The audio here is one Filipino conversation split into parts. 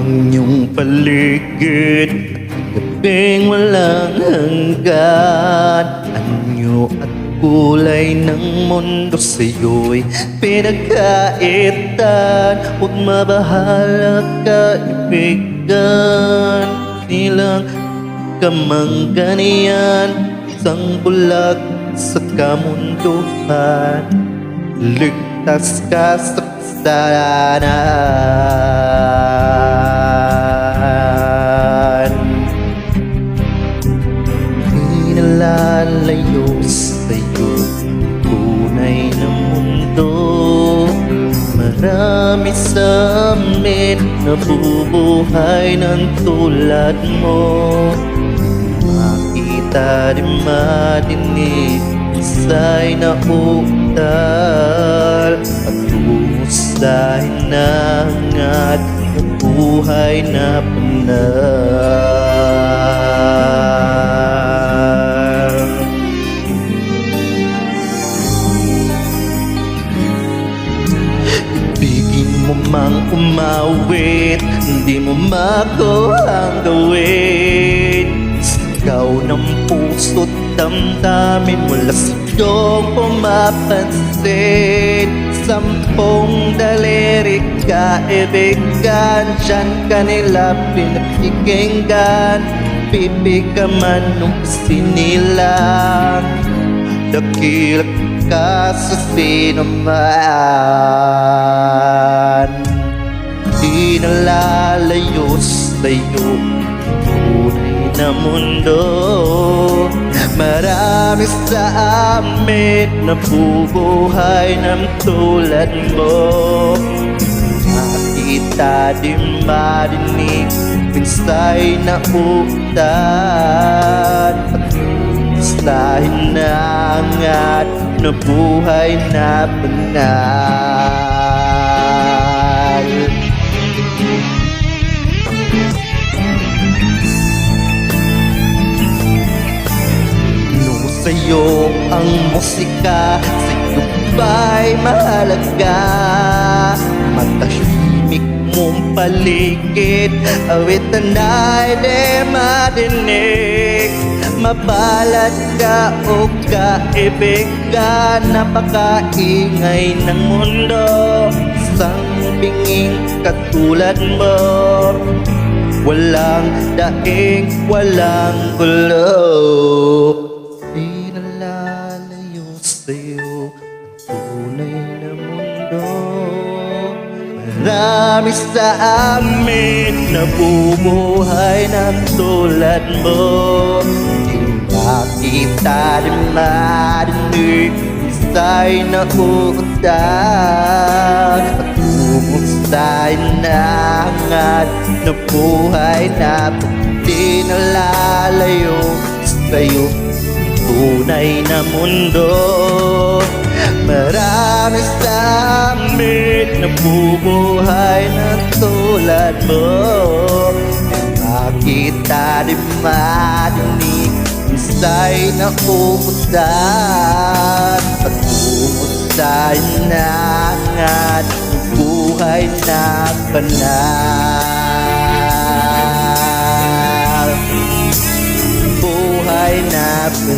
Ang iyong paligid at gabing walang hanggan. Anyo at kulay ng mundo sa'yo'y pinagkaitan. Huwag mabahala kaibigan, nilang kamangganian. Isang bulag sa kamunduhan, ligtas ka sa kasalanan. Di nalalayo sa'yo tunay na mundo. Marami sa amin nabubuhay ng tulad mo. Makita di madinig, isa'y nauktal at husay na angat ng buhay na panal. Ibigin mo mang umawit, hindi mo makuha ang gawin. Sigaw ng puso't damdamin mula sa iyong pumapansin. Sampung daliri kaibigan, diyan kanila pinakikinggan. Bibig ka man nung sinilang, dakila ka sa sinuman. Di nalalayo sa'yo tunay na mundo. Marami sa amin nabubuhay ng tulad mo. Makita di marinig, minsa'y nauktan at minsa'y naangat na buhay na banal. Sa'yo ang musika, sa'yo ba'y mahalaga? Matahimik mong paligid, awitan ay di madinig. Mabalat ka o kaibigan, napakaingay ng mundo. Isang binging katulad mo, walang daing, walang gulo. Di nalalayo sa'yo tunay na mundo. Marami sa amin nabubuhay ng tulad mo. Di makita di marinig, isa'y nauktan at humusay na angat na buhay na di nalalayo sa'yo tunay na mundo. Marami sa amin nabubuhay ng tulad mo. Makita di marinig, isa'y nauktan at humusay na angat ng buhay na banal. Buhay na banal.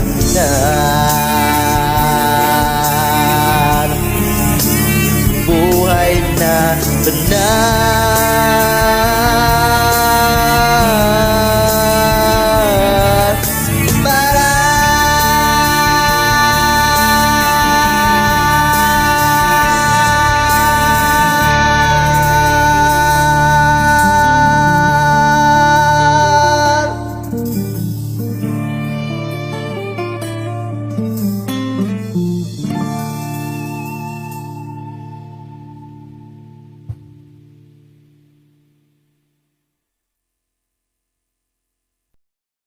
Buhay na banal.